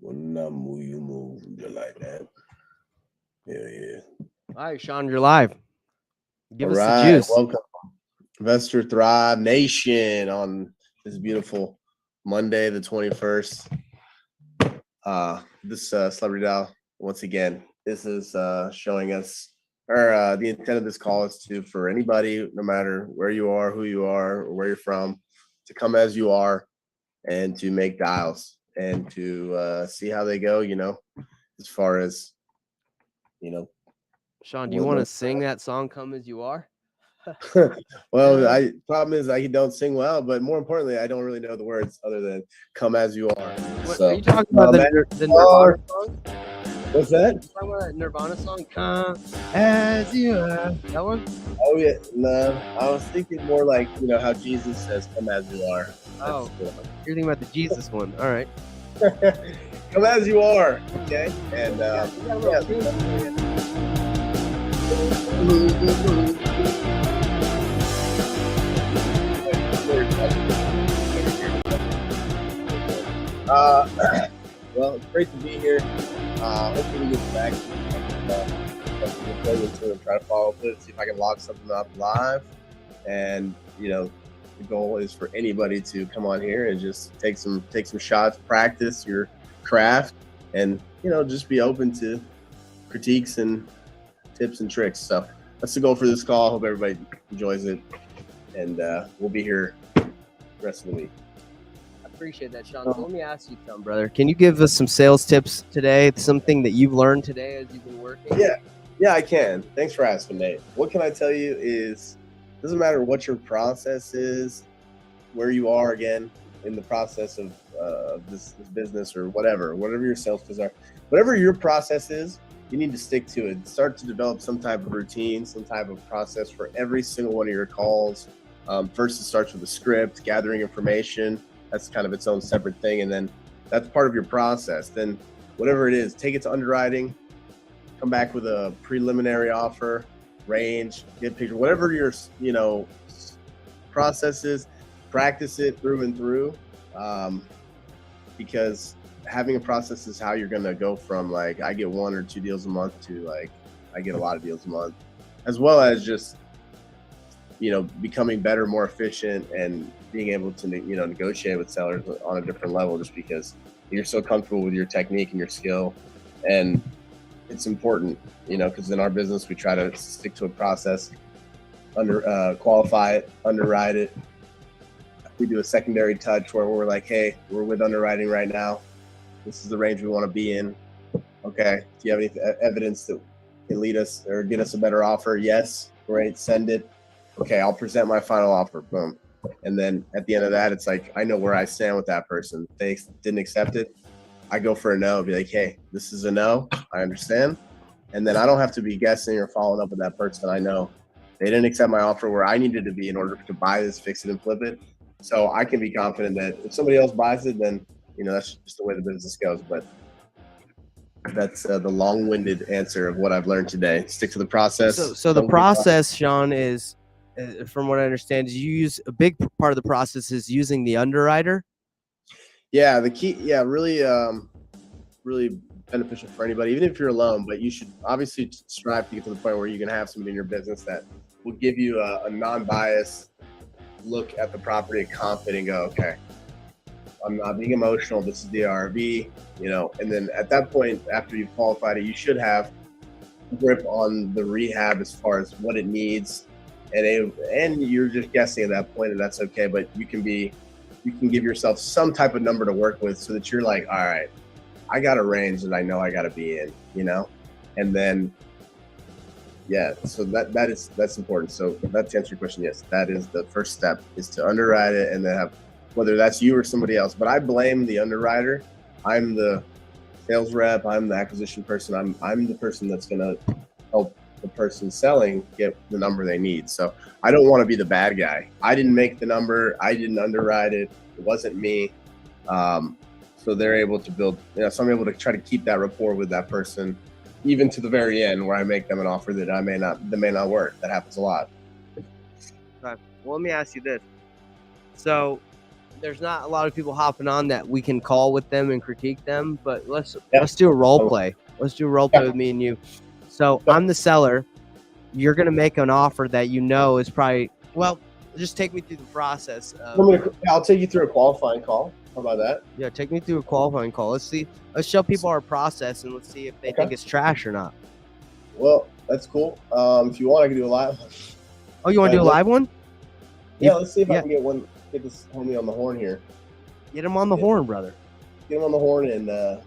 When I move, you move. You like that? Yeah. All right, Sean, you're live. All Give us the right. juice. Welcome, Investor Thrive Nation, on this beautiful Monday, the 21st. This Celebrity Dial, once again, this is showing us, or the intent of this call is for anybody, no matter where you are, who you are, or where you're from, to come as you are and to make dials and to see how they go, as far as, you know, Sean, do you what, want to what sing that song, Come As You Are? well, I problem is I don't sing well, but more importantly, I don't really know the words other than "Come as you are." What, are So, you talking about as the you Nirvana are. song? What's that? You talking about that Nirvana song? Come as you are. That one? Oh yeah, no, I was thinking more like how Jesus says, "Come as you are." Oh, That's you're thinking about the Jesus one. All right. Come as you are. Okay, and We got a little tune for you. Well, it's great to be here. Hopefully we get back to try to follow up with it, see if I can lock something up live. And the goal is for anybody to come on here and just take some shots, practice your craft, and just be open to critiques and tips and tricks. So that's the goal for this call. Hope everybody enjoys it, and we'll be here the rest of the week. Appreciate that, Sean. So let me ask you something, brother. Can you give us some sales tips today? Something that you've learned today as you've been working? Yeah, I can. Thanks for asking, Nate. What can I tell you is, doesn't matter what your process is, where you are again in the process of this business or whatever your sales skills are, whatever your process is, you need to stick to it. Start to develop some type of routine, some type of process for every single one of your calls. First, it starts with a script, gathering information. That's kind of its own separate thing, and then that's part of your process. Then, whatever it is, take it to underwriting. Come back with a preliminary offer, range, get picture, whatever your process is. Practice it through and through, because having a process is how you're gonna go from like I get 1 or 2 deals a month to like I get a lot of deals a month, as well as just becoming better, more efficient, and being able to negotiate with sellers on a different level, just because you're so comfortable with your technique and your skill. And it's important, because in our business we try to stick to a process, qualify it, underwrite it. We do a secondary touch where we're like, hey, we're with underwriting right now. This is the range we want to be in. Okay, do you have any evidence that can lead us or get us a better offer? Yes, great, send it. Okay, I'll present my final offer. Boom. And then at the end of that, it's like, I know where I stand with that person. If they didn't accept it, I go for a no. Be like, hey, this is a no. I understand. And then I don't have to be guessing or following up with that person. I know they didn't accept my offer where I needed to be in order to buy this, fix it, and flip it. So I can be confident that if somebody else buys it, then that's just the way the business goes. But that's the long-winded answer of what I've learned today. Stick to the process. So the process, Sean, is, from what I understand, is you use a big part of the process is using the underwriter. Yeah, the key. Yeah, really, really beneficial for anybody, even if you're alone. But you should obviously strive to get to the point where you can have somebody in your business that will give you a non-biased look at the property and confident and go, okay, I'm not being emotional. This is the RV, and then at that point, after you've qualified it, you should have grip on the rehab as far as what it needs, and you're just guessing at that point, and that's okay. But you can give yourself some type of number to work with, so that you're like, all right, I got a range that I know I got to be in, and then so that's important. So that to answer your question, yes, that is the first step, is to underwrite it, and then have, whether that's you or somebody else. But I blame the underwriter. I'm the sales rep. I'm the acquisition person. I'm the person that's going to help the person selling get the number they need. So I don't want to be the bad guy. I didn't make the number. I didn't underwrite it. It wasn't me. So they're able to build, so I'm able to try to keep that rapport with that person, even to the very end, where I make them an offer that may not work. That happens a lot. Okay. Well, let me ask you this. So there's not a lot of people hopping on that we can call with them and critique them, but let's Yeah. do a role play. Let's do a role play with me and you. So Yeah. I'm the seller. You're gonna make an offer that you know is probably just take me through the process. I'll take you through a qualifying call. How about that? Yeah, take me through a qualifying call. Let's show people our process and let's see if they think it's trash or not. Well, that's cool. If you want, I can do a live. Oh, you want to do a live one? Yeah, let's see if I can get this homie on the horn here. Get him on the horn, brother. Get him on the horn and let's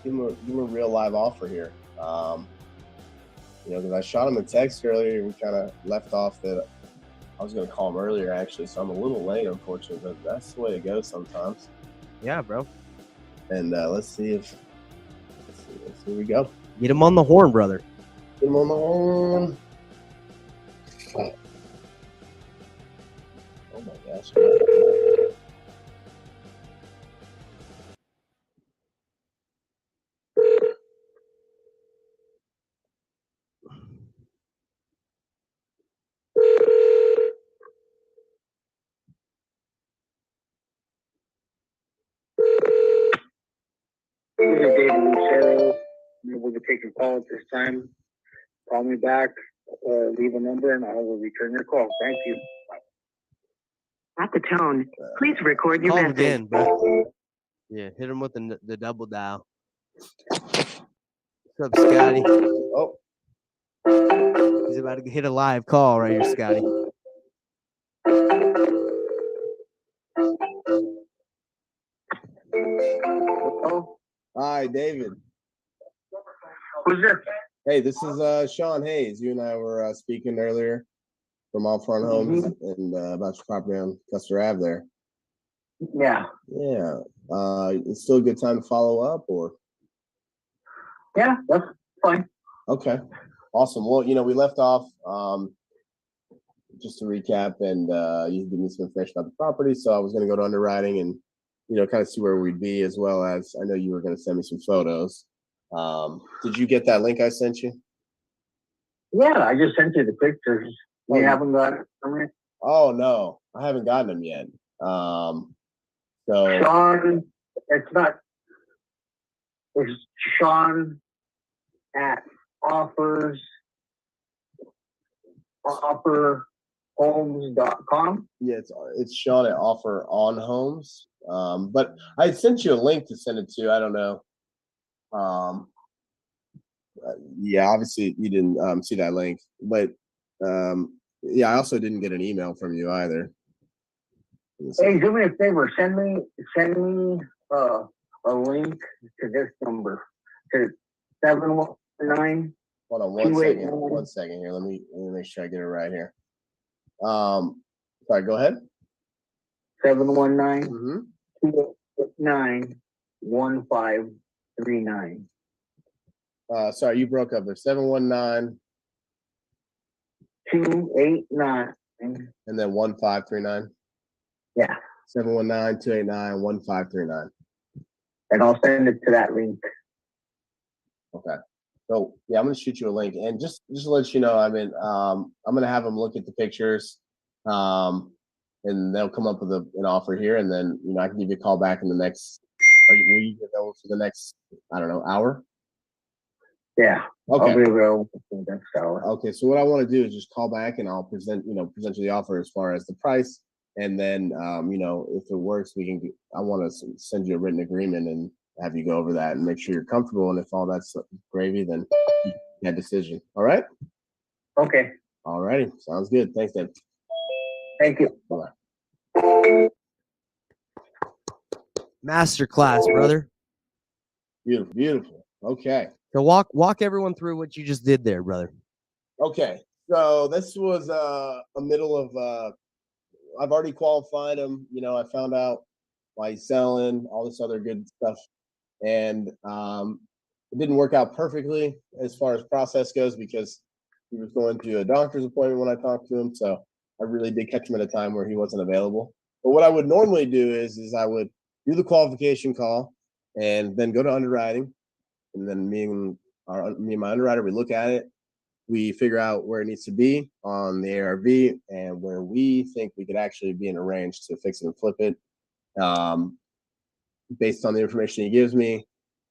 give him a real live offer here. Because I shot him a text earlier and we kind of left off that I was going to call him earlier, actually, so I'm a little late, unfortunately, but that's the way it goes sometimes. Yeah, bro. And let's see here we go. Get him on the horn, brother. Get him on the horn. Oh my gosh. This is David Lucero. I'm able to take your call at this time. Call me back, leave a number, and I will return your call. Thank you. At the tone, please record your Call him message. again, bro. Yeah, hit him with the double dial. What's up, Scotty? Oh. He's about to hit a live call right here, Scotty. Hello? Hi, David. Who's this? Hey, this is Sean Hayes. You and I were speaking earlier from All Front Homes and about your property on Custer Ave there. Yeah. Yeah. It's still a good time to follow up, or? Yeah, that's fine. Okay. Awesome. Well, we left off, just to recap, and you gave me some information about the property, so I was going to go to underwriting and, kind of see where we'd be, as well as I know you were going to send me some photos. Did you get that link I sent you? Yeah, I just sent you the pictures. You haven't got it from me? Oh, no. I haven't gotten them yet. So Sean, it's Sean at offerhomes.com. yeah, it's Sean at Offer on Homes. But I sent you a link to send it to. I don't know. Yeah, obviously you didn't see that link, but yeah, I also didn't get an email from you either. Hey, do me a favor. Send me a link to this number, to 719. Hold on one second here. Let me make sure I get it right here. Sorry, go ahead. 719 289 1539. Sorry, you broke up there. 719 289. and then 1539. Yeah. 719-289-1539. And I'll send it to that link. Okay. So yeah, I'm gonna shoot you a link, and just to let you know, I'm gonna have them look at the pictures, and they'll come up with an offer here, and then I can give you a call back in the next. Will you get those for the next, I don't know, hour? Yeah. Okay. I'll be available for the next hour. Okay. So what I want to do is just call back, and I'll present you the offer as far as the price, and then if it works, I want to send you a written agreement and have you go over that and make sure you're comfortable. And if all that's gravy, then that decision. All right. Okay. All righty. Sounds good. Thanks, Dave. Thank you. Bye. Masterclass, brother. Beautiful, beautiful. Okay. So walk everyone through what you just did there, brother. Okay. So this was a middle of I've already qualified him. I found out why he's selling, all this other good stuff. And it didn't work out perfectly as far as process goes because he was going to a doctor's appointment when I talked to him. So I really did catch him at a time where he wasn't available. But what I would normally do is I would do the qualification call and then go to underwriting. And then me and my underwriter, we look at it. We figure out where it needs to be on the ARV and where we think we could actually be in a range to fix it and flip it. based on the information he gives me,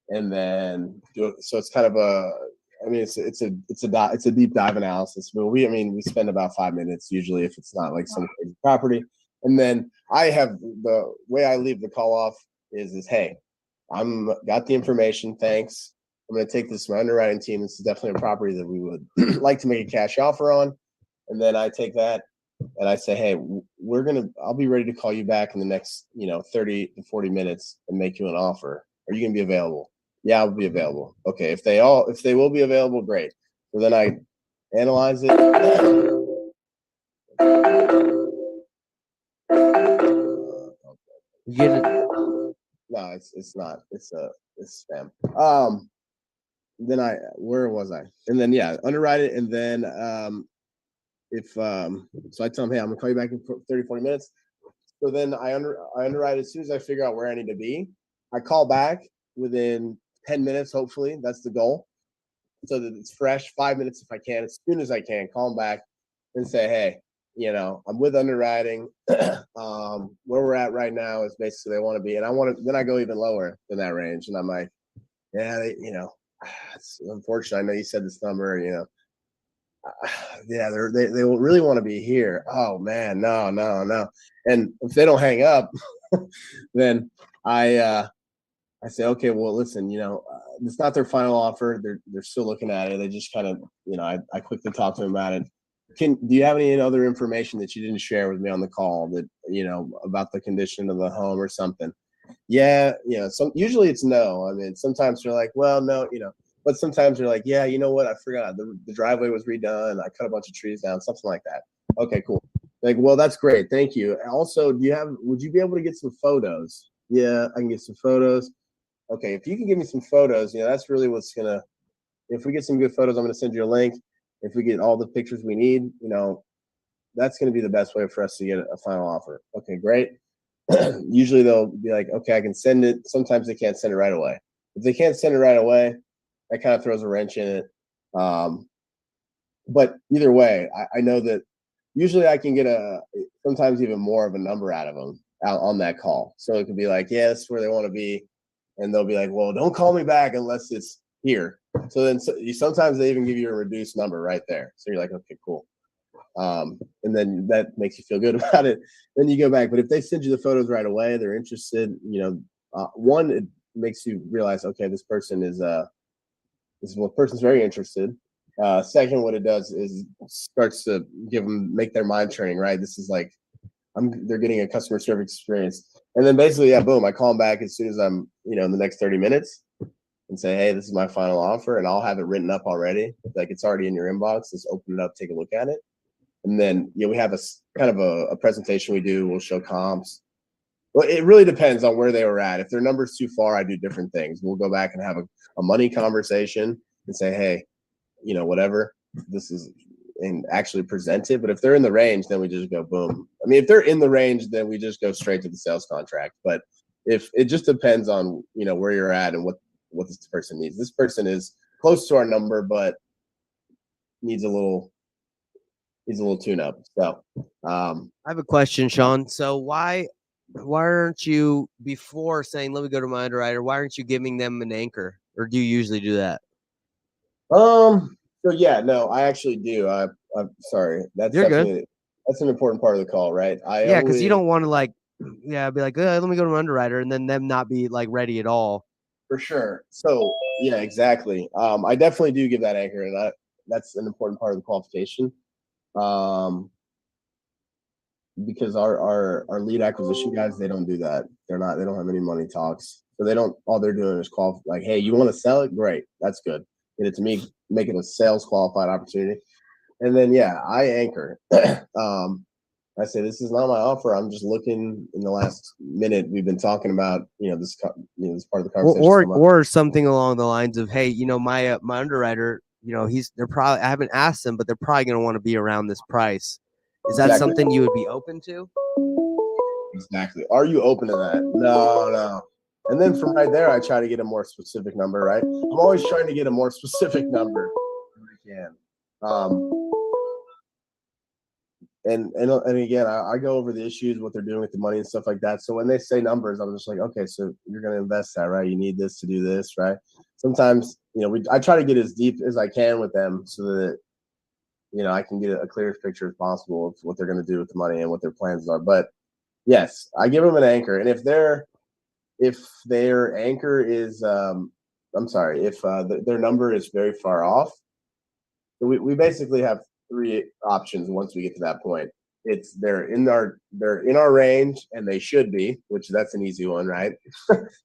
and then so it's kind of a. I mean, it's a deep dive analysis. But we spend about 5 minutes usually if it's not like some crazy property, and then I have the way I leave the call off is hey, I'm got the information. Thanks. I'm going to take this to my underwriting team. This is definitely a property that we would like to make a cash offer on, and then I take that and I say, hey, I'll be ready to call you back in the next 30 to 40 minutes and make you an offer. Are you going to be available? Yeah, I'll be available. Okay, if they will be available, great. So then I analyze it. You get it. No, it's not. It's spam. Then where was I? And then underwrite it, and then so I tell them, hey, I'm gonna call you back in 30, 40 minutes. So then I underwrite as soon as I figure out where I need to be. I call back within 10 minutes, hopefully. That's the goal. So that it's fresh, 5 minutes if I can, as soon as I can, call them back and say, hey, I'm with underwriting. Where we're at right now is basically they want to be, and then I go even lower than that range. And I'm like, yeah, it's unfortunate. I know you said this number, yeah, they will really want to be here. Oh man, no. And if they don't hang up, then I say, okay, well, listen, it's not their final offer. They're still looking at it. They just kind of, I quickly talk to them about it. Do you have any other information that you didn't share with me on the call that, about the condition of the home or something? Yeah, usually it's no. I mean, sometimes they're like, well, no, but sometimes they're like, yeah, you know what? I forgot the driveway was redone. I cut a bunch of trees down, something like that. Okay, cool. Like, well, that's great. Thank you. Also, would you be able to get some photos? Yeah, I can get some photos. Okay, if you can give me some photos, that's really if we get some good photos, I'm going to send you a link. If we get all the pictures we need, that's going to be the best way for us to get a final offer. Okay, great. Usually they'll be like, okay, I can send it. Sometimes they can't send it right away. If they can't send it right away, that kind of throws a wrench in it. But either way, I know that usually I can get sometimes even more of a number out of them out on that call. So it could be like, yeah, that's where they want to be. And they'll be like, well, don't call me back unless it's here. So then sometimes they even give you a reduced number right there. So you're like, okay, cool. And then that makes you feel good about it. Then you go back. But if they send you the photos right away, they're interested, one, it makes you realize, okay, this person's very interested. Second, what it does is starts to make their mind training, right? This is like, they're getting a customer service experience. And then basically, boom, I call them back as soon as I'm, in the next 30 minutes and say, hey, this is my final offer. And I'll have it written up already. Like it's already in your inbox. Just open it up, take a look at it. And then, we have a kind of a presentation we do. We'll show comps. Well, it really depends on where they were at. If their number's too far, I do different things. We'll go back and have a money conversation and say, hey, whatever, this is, and actually present it. But if they're in the range, then we just go boom. I mean, if they're in the range, then we just go straight to the sales contract. But if it just depends on, where you're at and what this person needs. This person is close to our number, but needs a little tune up. So I have a question, Sean. So why aren't you, before saying, let me go to my underwriter, why aren't you giving them an anchor? Or do you usually do that? So yeah, no, I actually do. I'm sorry. You're good. That's an important part of the call, right? Because you don't want to be like, let me go to my underwriter and then them not be like ready at all. For sure. So yeah, exactly. I definitely do give that anchor, and that's an important part of the qualification. Because our lead acquisition guys, they don't do that. They don't have any money talks. So all they're doing is call, like, hey, you want to sell it? Great. That's good. Get it to me, make it a sales qualified opportunity. And then, I anchor. I say, this is not my offer. I'm just looking. In the last minute, we've been talking about, this part of the conversation. Or something along the lines of, hey, my underwriter, they're probably, I haven't asked them, but they're probably going to want to be around this price. Is that something you would be open to? Exactly. Are you open to that? No. And then from right there, I try to get a more specific number, right? I'm always trying to get a more specific number if I can. and again, I go over the issues, what they're doing with the money and stuff like that. So when they say numbers, I'm just like, okay, so you're going to invest that, right? You need this to do this, right? Sometimes, I try to get as deep as I can with them so that, I can get a clear picture as possible of what they're going to do with the money and what their plans are. But yes, I give them an anchor. And if their anchor is, if their number is very far off, we basically have three options once we get to that point. It's they're in our range and they should be, which that's an easy one, right?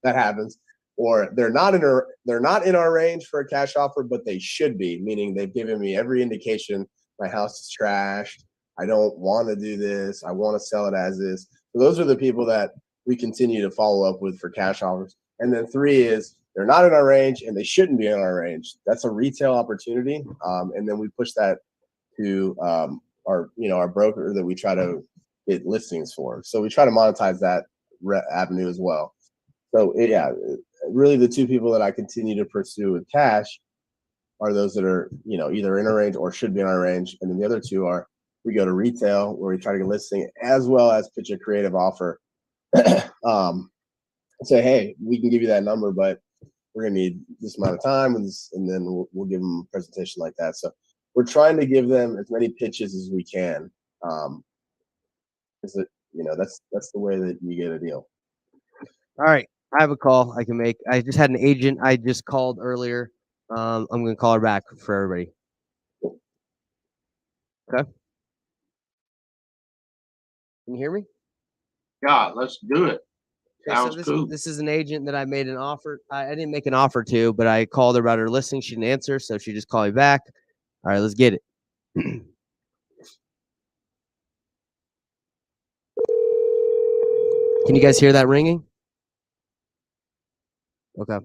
That happens. Or they're not in our range for a cash offer, but they should be, meaning they've given me every indication my house is trashed. I don't want to do this. I want to sell it as is. So those are the people that we continue to follow up with for cash offers. And then 3 is they're not in our range and they shouldn't be in our range. That's a retail opportunity. And then we push that to our broker that we try to get listings for. So we try to monetize that avenue as well. So really the 2 people that I continue to pursue with cash are those that are, either in our range or should be in our range. And then the other 2 are we go to retail where we try to get listing as well as pitch a creative offer. Say, hey, we can give you that number, but we're going to need this amount of time. And then we'll give them a presentation like that. So we're trying to give them as many pitches as we can. That's the way that you get a deal. All right. I have a call I can make. I just had an agent I just called earlier. I'm going to call her back for everybody. Okay. Can you hear me? Yeah, let's do it. Okay, Sounds cool. This is an agent that I made an offer. I didn't make an offer to, but I called her about her listing. She didn't answer, so she just called me back. All right, let's get it. Can you guys hear that ringing? Okay.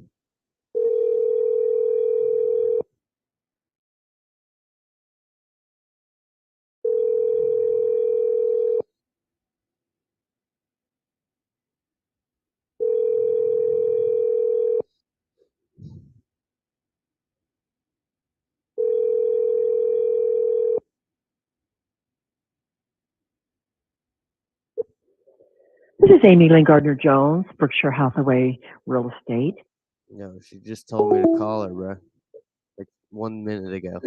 This is Amy Lynn Gardner Jones, Berkshire Hathaway Real Estate. No, she just told me to call her, bro. Like 1 minute ago.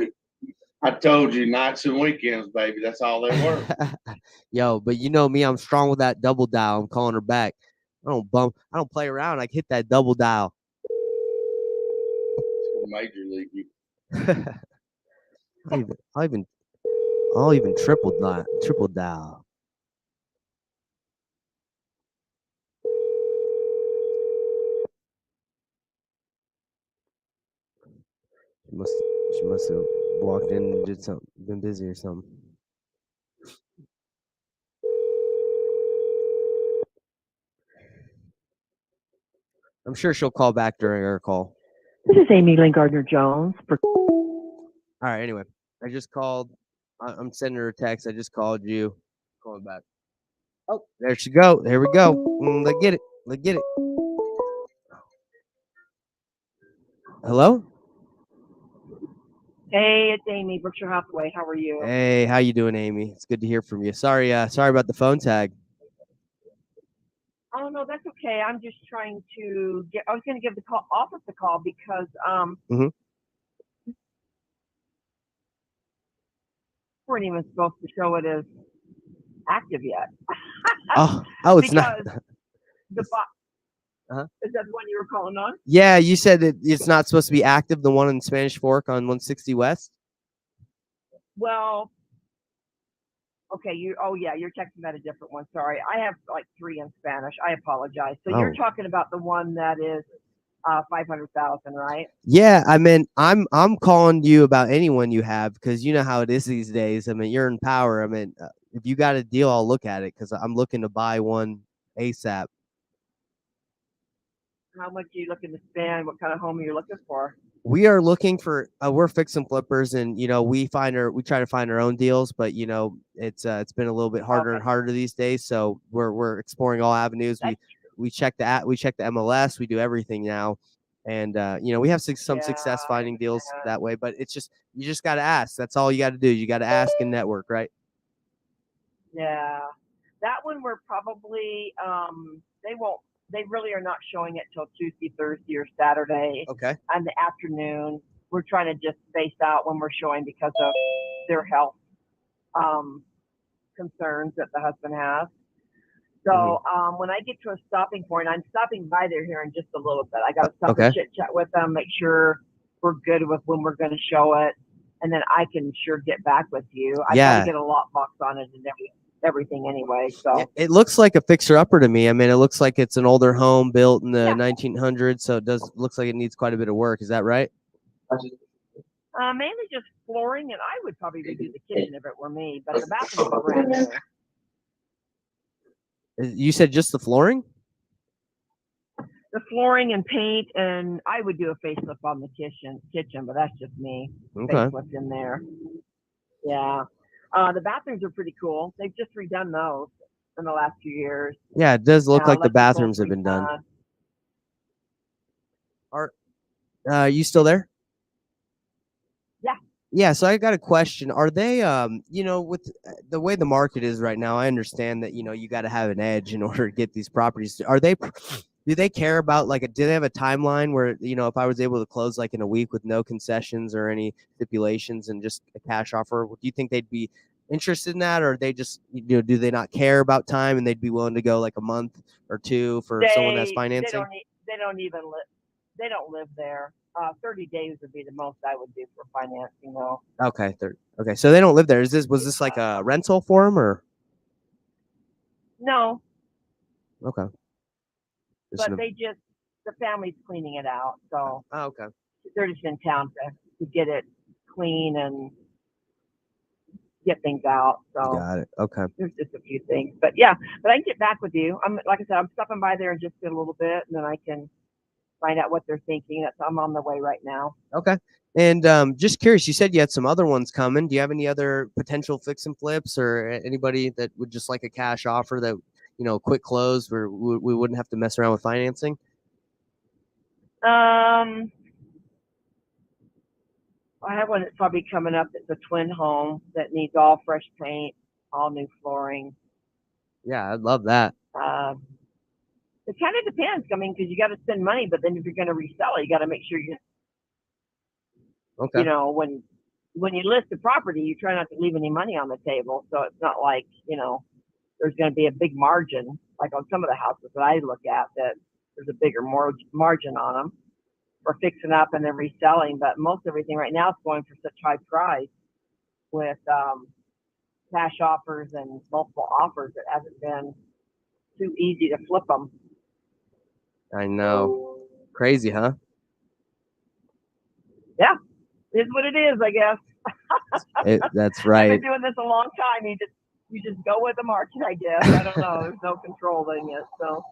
I told you, nights and weekends, baby. That's all they were. Yo, but you know me, I'm strong with that double dial. I'm calling her back. I don't play around. I hit that double dial. Major league. I'll even triple dial. She must have walked in and did something, been busy or something. I'm sure she'll call back during her call. This is Amy Lynn Gardner Jones. All right. Anyway, I just called. I'm sending her a text. I just called you. Calling back. Oh, there she go. There we go. Let's get it. Let's get it. Hello? Hey, it's Amy, Berkshire Hathaway. How are you? Hey, how you doing, Amy? It's good to hear from you. Sorry about the phone tag. Oh no, that's okay. I'm just trying to get. I was going to give the office a call because weren't even supposed to show it as active yet. oh, it's not. The Is that the one you were calling on? Yeah, you said that it's not supposed to be active. The one in Spanish Fork on 160 West. Well, okay. You're texting about a different one. Sorry, I have like 3 in Spanish. I apologize. So you're talking about the one that is 500,000, right? Yeah, I mean, I'm calling you about anyone you have because you know how it is these days. I mean, you're in power. I mean, if you got a deal, I'll look at it because I'm looking to buy one ASAP. How much are you looking to spend? What kind of home are you looking for? We are looking for we're fix and flippers, and we try to find our own deals, but it's been a little bit harder and harder these days. So we're exploring all avenues. We check the MLS, we do everything now, and we have some success finding deals that way. But it's just you just got to ask. That's all you got to do. You got to ask and network, right? Yeah, that one we're probably they really are not showing it till Tuesday, Thursday, or Saturday Okay. in the afternoon. We're trying to just space out when we're showing because of their health concerns that the husband has. So when I get to a stopping point, I'm stopping by there here in just a little bit. I got to stop and chit chat with them, make sure we're good with when we're going to show it, and then I can sure get back with you. I got to get a lockbox on it and everything anyway. So it looks like a fixer-upper to me. I mean, it looks like it's an older home built in the 1900s, so it looks like it needs quite a bit of work. Is that right? Mainly just flooring, and I would probably redo the kitchen if it were me, but the bathroom is brand new. You said just the flooring? The flooring and paint, and I would do a facelift on the kitchen, but that's just me. Okay. Facelift in there. Yeah. The bathrooms are pretty cool. They've just redone those in the last few years. Yeah, it does look like the bathrooms have been done. Are you still there? Yeah. Yeah, so I got a question. Are they, with the way the market is right now, I understand that, you got to have an edge in order to get these properties. Do they care about, do they have a timeline where, if I was able to close in a week with no concessions or any stipulations and just a cash offer, do you think they'd be interested in that? Or they just, do they not care about time and they'd be willing to go a month or two for someone that's financing? They don't live there. 30 days would be the most I would do for financing, though. Okay. Okay. So they don't live there. Was this like a rental for them or? No. Okay. But the family's cleaning it out. So okay. They're just in town to get it clean and get things out. So got it. Okay. There's just a few things, but I can get back with you. Like I said, I'm stopping by there in just a little bit, and then I can find out what they're thinking. I'm on the way right now. Okay. And just curious, you said you had some other ones coming. Do you have any other potential fix and flips or anybody that would just like a cash offer that, quick close where we wouldn't have to mess around with financing? I have one that's probably coming up. It's a twin home that needs all fresh paint, all new flooring. Yeah, I'd love that. It kind of depends. I mean, because you got to spend money, but then if you're going to resell it, you got to make sure okay. When you list the property, you try not to leave any money on the table. So it's not like, there's going to be a big margin, like on some of the houses that I look at, that there's a bigger margin on them for fixing up and then reselling. But most everything right now is going for such high price with cash offers and multiple offers. It hasn't been too easy to flip them. I know. Crazy, huh? Yeah, it's what it is, I guess. That's right. I've been doing this a long time. You just go with the market, I guess. I don't know. There's no controlling it. So.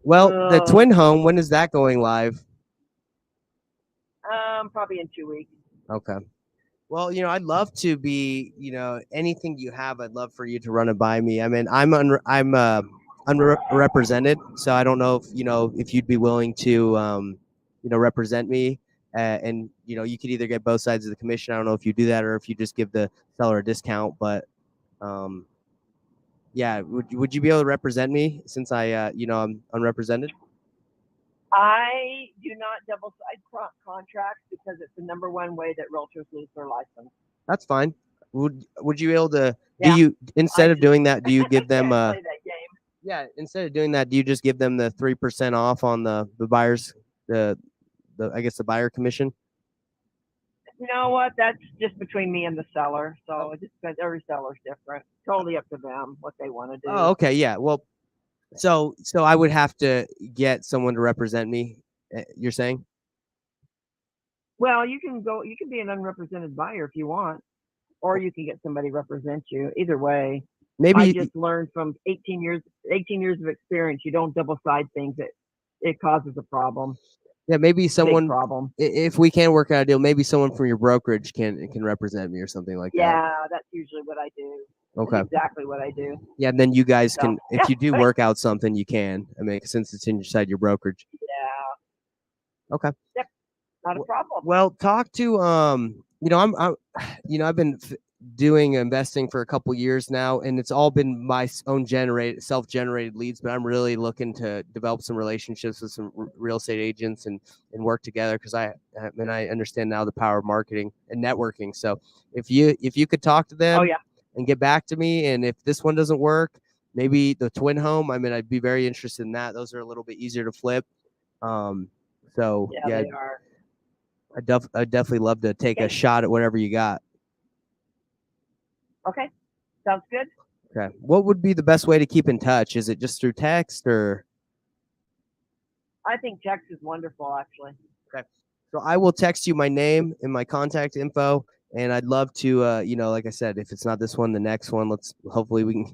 Well, the twin home, when is that going live? Probably in 2 weeks. Okay. Well, I'd love to be, anything you have, I'd love for you to run it by me. I mean, I'm unrepresented, so I don't know if you'd be willing to, represent me, and you could either get both sides of the commission. I don't know if you do that or if you just give the seller a discount, but, yeah, would you be able to represent me since I'm unrepresented? I do not double-side contracts because it's the number one way that realtors lose their license. That's fine. Would you be able to? Do you instead of doing that? Do you give them play that game? Yeah, instead of doing that, do you just give them the 3% off on the buyers, the buyer commission? You know what? That's just between me and the seller. So it just depends. Every seller's different. Totally up to them what they want to do. Oh, okay, yeah. Well, so I would have to get someone to represent me. You're saying? Well, you can be an unrepresented buyer if you want, or you can get somebody to represent you. Either way. Maybe I just learned from 18 years of experience. You don't double side things. It causes a problem. Yeah, maybe someone. Big problem. If we can work out a deal, maybe someone from your brokerage can represent me or something like that. Yeah, that's usually what I do. Okay. That's exactly what I do. Yeah, and then you guys can, if you do work out something, you can. I mean, since it's inside your brokerage. Yeah. Okay. Yep. Not a problem. Well, talk to I've been doing investing for a couple years now, and it's all been my own self-generated leads, but I'm really looking to develop some relationships with some real estate agents and work together, because I understand now the power of marketing and networking. So if you could talk to them and get back to me, and if this one doesn't work, maybe the twin home, I'd be very interested in that. Those are a little bit easier to flip. So yeah, they are. I'd definitely love to take a shot at whatever you got. Okay, sounds good. Okay. What would be the best way to keep in touch? Is it just through text, or? I think text is wonderful, actually. Okay. So I will text you my name and my contact info, and I'd love to, like I said, if it's not this one, the next one. Hopefully we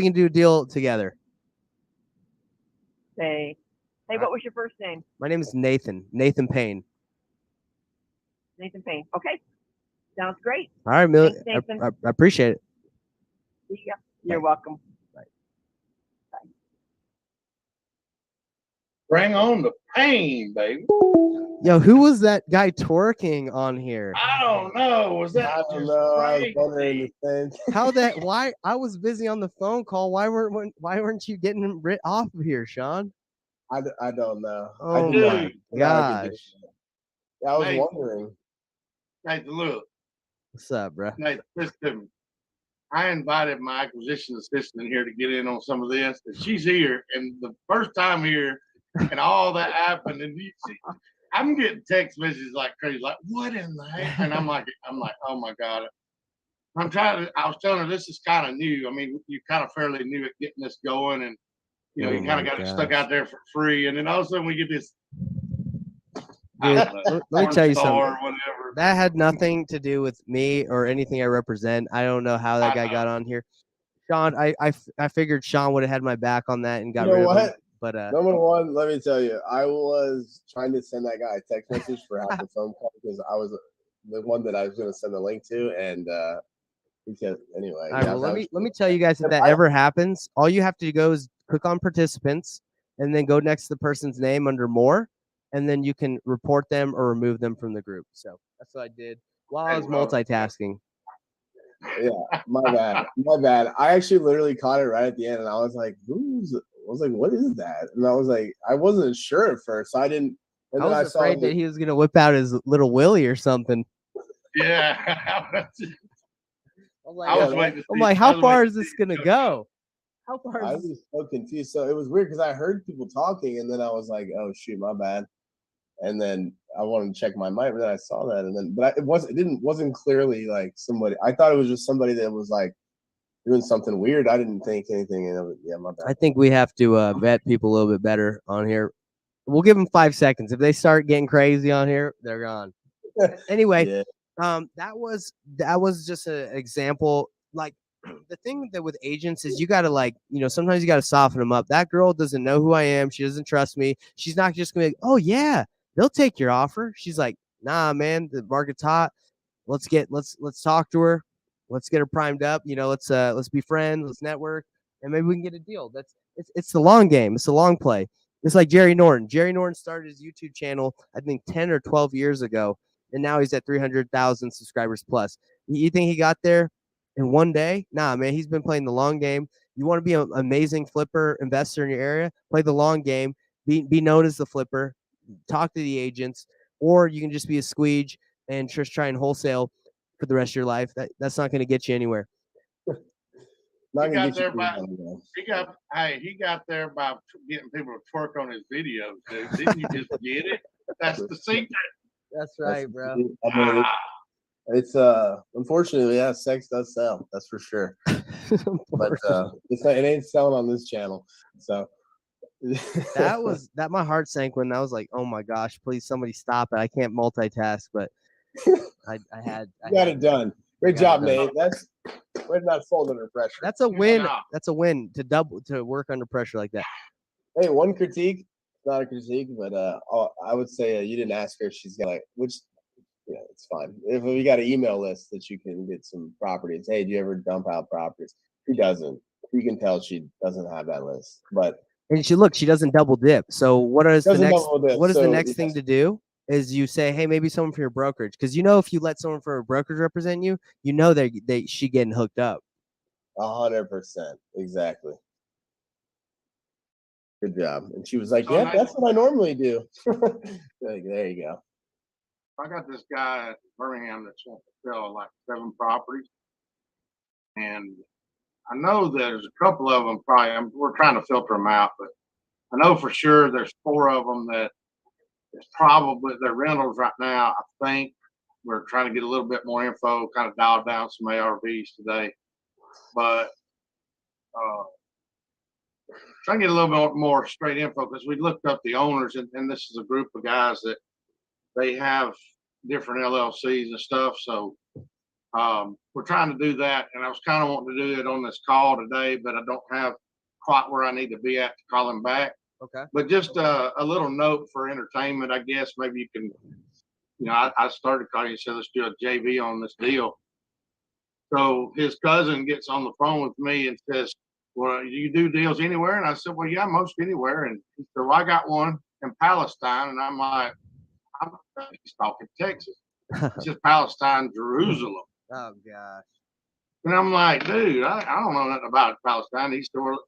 can do a deal together. Hey, what was your first name? My name is Nathan Payne. Nathan Payne. Okay, sounds great. All right, Millie. Thanks, Nathan. I appreciate it. Yeah, you're welcome. Bring on the pain, baby. Yo, who was that guy twerking on here? I don't know. Was that? I don't know. I was wondering the same. Why I was busy on the phone call. Why weren't you getting rid off of here, Sean? I don't know. Oh my gosh. I was wondering. Hey, look. What's up, bro? Hey, listen. I invited my acquisition assistant here to get in on some of this, and she's here. And the first time here, and all that happened, and I'm getting text messages like crazy, like what in the heck? And I'm like, oh my god. I was telling her this is kind of new. I mean, you kind of fairly new at getting this going, and you know, you kind of got it stuck out there for free, and then all of a sudden we get this. Dude, let me tell you something. Whatever. That had nothing to do with me or anything I represent. I don't know how that guy got on here. Sean, I figured Sean would have had my back on that and got rid of him. But number one, let me tell you, I was trying to send that guy a text message for half the phone call because I was the one that I was going to send the link to, and because anyway. All right, well, let me tell you guys, if that ever happens, all you have to go is click on participants and then go next to the person's name under more, and then you can report them or remove them from the group. So that's what I did while I was multitasking. Yeah, my bad. I actually literally caught it right at the end, and I was like, what is that? And I was like, I wasn't sure at first. So I didn't. And I was afraid that he was gonna whip out his little Willie or something. Yeah. I'm like, how far is this gonna go? How far? I was so confused. So it was weird because I heard people talking, and then I was like, oh shoot, my bad. And then I wanted to check my mic, but then I saw that, and then but it wasn't clearly like somebody. I thought it was just somebody that was like doing something weird. I didn't think anything of it. Yeah, my bad. I think we have to vet people a little bit better on here. We'll give them 5 seconds. If they start getting crazy on here, they're gone. Anyway, that was just an example. Like the thing that with agents is you got to sometimes you got to soften them up. That girl doesn't know who I am. She doesn't trust me. She's not just gonna be like, oh yeah, they'll take your offer. She's like, nah, man, the market's hot. Let's talk to her. Let's get her primed up. Let's be friends. Let's network, and maybe we can get a deal. It's the long game. It's the long play. It's like Jerry Norton. Jerry Norton started his YouTube channel, I think 10 or 12 years ago, and now he's at 300,000 subscribers plus. You think he got there in one day? Nah, man, he's been playing the long game. You want to be an amazing flipper investor in your area? Play the long game. Be known as the flipper. Talk to the agents, or you can just be a squeege and just try and wholesale for the rest of your life. That's not going to get you anywhere. He got there by getting people to twerk on his videos, dude. Didn't you just get it? That's the secret. That's right, bro. It's unfortunately, yeah, sex does sell. That's for sure. But it ain't selling on this channel. So that my heart sank when I was like, oh my gosh, please somebody stop it. I can't multitask, but I got it done. Great job, Nate. We're not folding under pressure. That's a win. That's a win to work under pressure like that. Hey, one critique, not a critique, but I would say you didn't ask her if she's got it's fine. If we got an email list that you can get some properties. Hey, do you ever dump out properties? She doesn't. You can tell she doesn't have that list. But and she doesn't double dip. So what is the next thing to do is you say, hey, maybe someone for your brokerage, because you know if you let someone for a brokerage represent you, you know she getting hooked up. 100%. Exactly. Good job. And she was like, So "Yeah, nice. that's what I normally do." Like, there you go. I got this guy at Birmingham that's wants to sell like 7 properties, and I know there's a couple of them probably. We're trying to filter them out, but I know for sure there's 4 of them that is probably they're rentals right now. I think we're trying to get a little bit more info, kind of dial down some ARVs today, but trying to get a little bit more straight info because we looked up the owners, and this is a group of guys that they have different LLCs and stuff. So we're trying to do that, and I was kind of wanting to do it on this call today, but I don't have quite where I need to be at to call him back. Okay. But just a little note for entertainment, I guess. Maybe you can, I started calling you, said let's do a JV on this deal. So his cousin gets on the phone with me and says, well, you do deals anywhere? And I said, well, yeah, most anywhere. And he said, well, I got one in Palestine. And I'm like, he's talking Texas. He says Palestine, Jerusalem. Oh gosh. And I'm like, dude, I don't know nothing about Palestine. He said, well,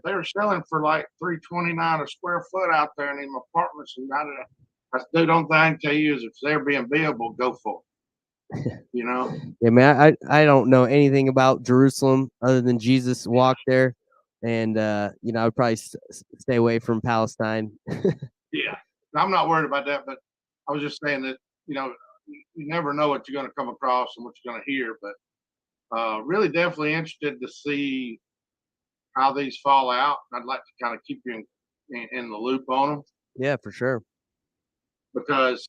they were selling for like $329 a square foot out there in them apartments. And I said, dude, the only thing I can tell you is if it's Airbnb, go for it. Yeah, man, I don't know anything about Jerusalem other than Jesus walked there, and I would probably stay away from Palestine. Yeah, I'm not worried about that, but I was just saying that you never know what you're going to come across and what you're going to hear, but really definitely interested to see how these fall out. I'd like to kind of keep you in the loop on them. Yeah, for sure. Because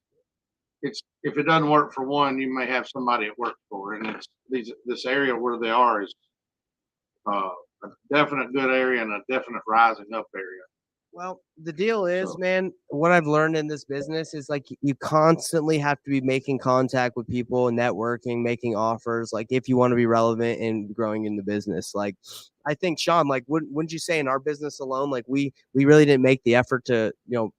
if it doesn't work for one, you may have somebody it works for, and this area where they are is a definite good area and a definite rising up area. Well, the deal is, man, what I've learned in this business is like you constantly have to be making contact with people and networking, making offers, like if you want to be relevant and growing in the business. Like I think, Sean, like wouldn't you say in our business alone, like we really didn't make the effort to,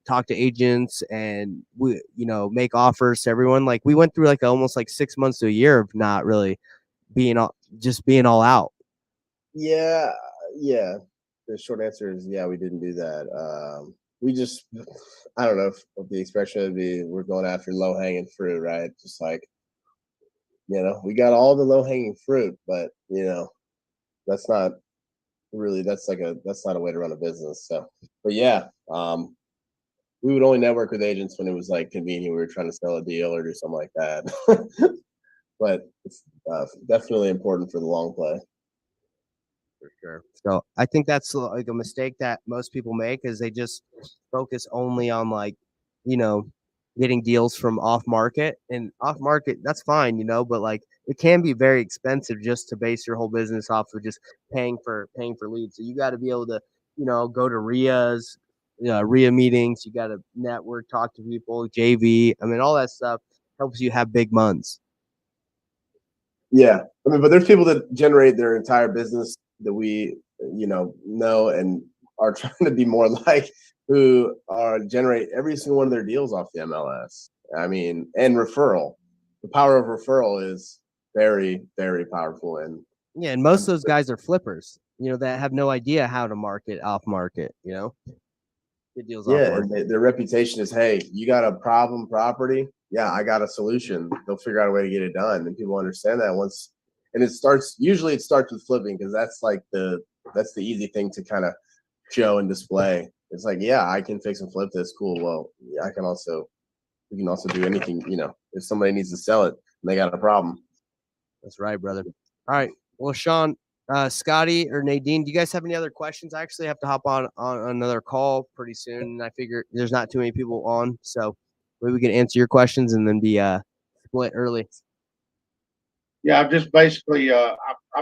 talk to agents and we, make offers to everyone. Like we went through like almost like 6 months to a year of not really being all out. Yeah. The short answer is yeah, we didn't do that. We just, I don't know what the expression would be. We're going after low hanging fruit, right? Just like, we got all the low hanging fruit, but that's not really, that's not a way to run a business. So, but yeah, we would only network with agents when it was like convenient. We were trying to sell a deal or do something like that. But it's definitely important for the long play. For sure. So I think that's like a mistake that most people make is they just focus only on like, getting deals from off market, and off market. That's fine, but like it can be very expensive just to base your whole business off of just paying for leads. So you got to be able to, go to RIA meetings. You got to network, talk to people, JV. I mean, all that stuff helps you have big months. Yeah. I mean, but there's people that generate their entire business that we, know and are trying to be more like, who generate every single one of their deals off the MLS. I mean, and referral. The power of referral is very, very powerful. And yeah, and most of those guys are flippers, that have no idea how to market off market, Good deals off market. And their reputation is, hey, you got a problem property? Yeah, I got a solution. They'll figure out a way to get it done. And people understand that once. And it starts with flipping because that's the easy thing to kind of show and display. It's like, yeah, I can fix and flip this. Cool. Well, yeah, we can also do anything, if somebody needs to sell it and they got a problem. That's right, brother. All right. Well, Sean, Scotty or Nadine, do you guys have any other questions? I actually have to hop on another call pretty soon. And I figure there's not too many people on. So maybe we can answer your questions and then be split early. Yeah, I've just basically I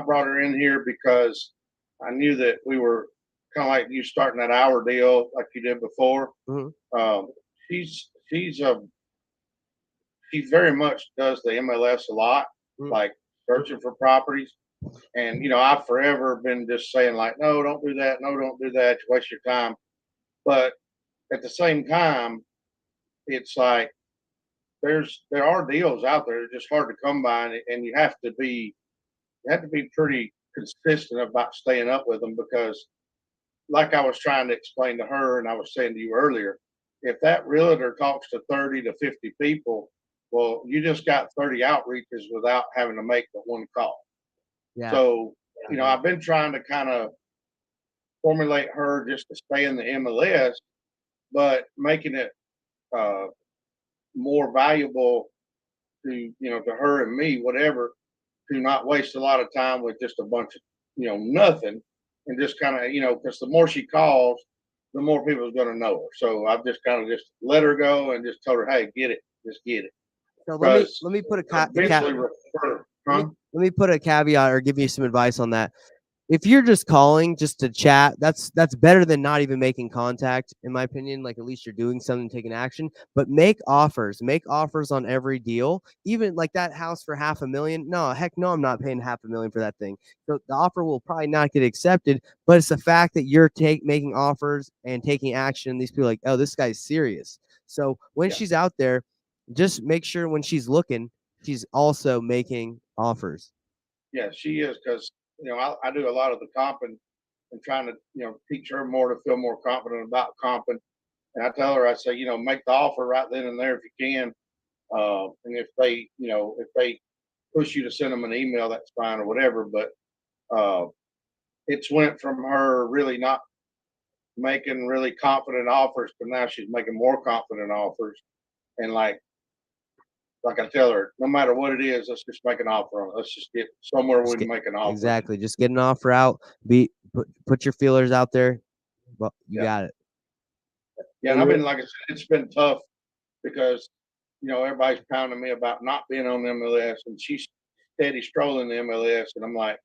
brought her in here because I knew that we were kind of like you starting that hour deal like you did before. Mm-hmm. She very much does the MLS a lot, like searching for properties. And I've forever been just saying like, no, don't do that. No, don't do that. You waste your time. But at the same time, it's like there are deals out there. They're just hard to come by, and you have to be pretty consistent about staying up with them because, like I was trying to explain to her, and I was saying to you earlier, if that realtor talks to 30 to 50 people, well, you just got 30 outreaches without having to make the one call. Yeah. So, I've been trying to kind of formulate her just to stay in the MLS, but making it more valuable to her and me, whatever, to not waste a lot of time with just a bunch of, nothing, and just kind of, because the more she calls, the more people are going to know her. So I've just kind of just let her go and just told her, hey, get it, just get it. So let me put let me put a caveat or give you some advice on that. If you're just calling just to chat, that's better than not even making contact, in my opinion. Like, at least you're doing something, taking action. But make offers on every deal. Even like that house for $500,000. No, heck no, I'm not paying $500,000 for that thing. So the offer will probably not get accepted. But it's the fact that you're making offers and taking action. These people are like, oh, this guy's serious. So when she's out there, just make sure when she's looking, she's also making offers. Yeah, she is, because I do a lot of the comping and trying to teach her more to feel more confident about comping. And I tell her, I say, make the offer right then and there if you can. And if they push you to send them an email, that's fine or whatever. But it's went from her really not making really confident offers to now she's making more confident offers. And like I tell her, no matter what it is, let's just make an offer on it. Let's just get somewhere we can make an offer. Exactly. Just get an offer out. Put your feelers out there. Well, you got it. Yeah, and I've been, like I said, it's been tough because everybody's pounding me about not being on the MLS, and she's steady strolling the MLS, and I'm like,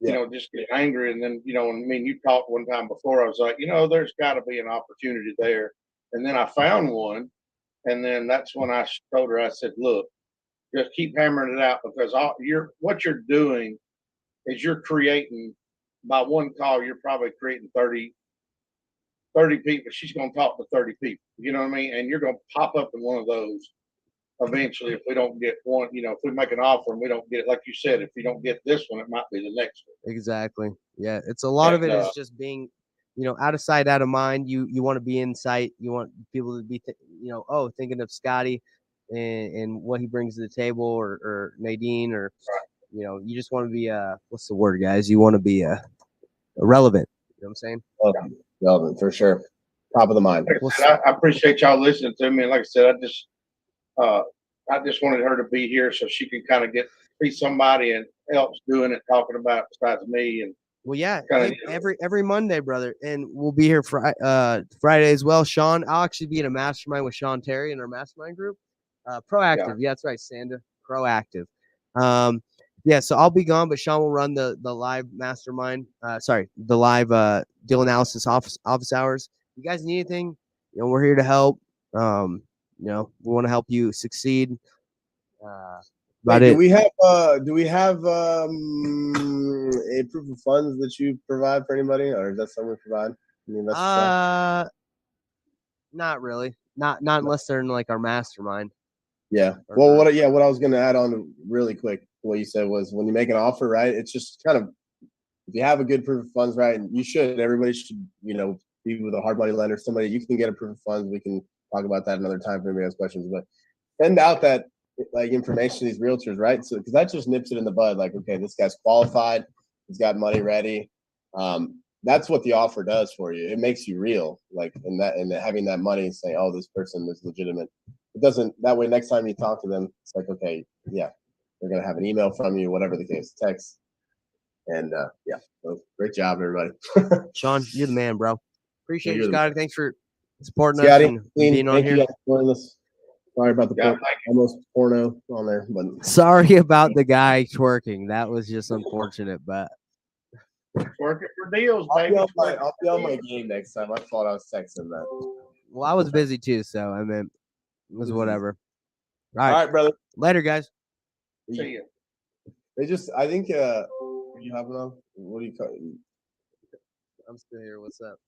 just get angry. And then when you talked one time before, I was like, there's got to be an opportunity there. And then I found one. And then that's when I told her, I said, look, just keep hammering it out, because what you're doing is you're creating, by one call, you're probably creating 30 people. She's going to talk to 30 people. You know what I mean? And you're going to pop up in one of those eventually if we don't get one. If we make an offer and we don't get it, like you said, if you don't get this one, it might be the next one. Exactly. Yeah. It's a lot of it is just being, out of sight, out of mind. You want to be in sight. You want people to be, thinking of Scotty and what he brings to the table, or Nadine, or, you just want to be, what's the word, guys? You want to be relevant. You know what I'm saying? Relevant for sure. Top of the mind. Like I said, I appreciate y'all listening to me. And like I said, I just wanted her to be here so she can kind of see somebody else doing it, talking about it besides me. And well, yeah, every Monday, brother, and we'll be here Friday as well. Sean, I'll actually be in a mastermind with Sean Terry in our mastermind group. Proactive, yeah, that's right, Sanda. Proactive. Yeah, so I'll be gone, but Sean will run the live mastermind. The live deal analysis office hours. You guys need anything? We're here to help. We want to help you succeed. Do we have a proof of funds that you provide for anybody, or is that something we provide? Not really. Not unless they're in like our mastermind. Yeah. Well, what I was going to add on really quick, what you said was when you make an offer, right? It's just kind of, if you have a good proof of funds, right? And everybody should, be with a hard money lender, somebody you can get a proof of funds. We can talk about that another time if anybody has questions, but send out that information to these realtors, right? So, because that just nips it in the bud. Like, okay, this guy's qualified, he's got money ready. That's what the offer does for you. It makes you real, and having that money and saying, oh, this person is legitimate. It doesn't, that way next time you talk to them, it's like, okay, yeah, they're gonna have an email from you, whatever the case, text. And so great job, everybody. Sean, you're the man, bro. Appreciate you, Scotty. Thanks for supporting us and being on here. Sorry about the almost porno on there, but sorry about the guy twerking. That was just unfortunate, but working for deals, baby. I'll be on my game next time. I thought I was texting that. Well, I was busy too, so I mean, it was whatever. All right, brother. Later, guys. See you. I think you have enough. What do you call it? I'm still here. What's up?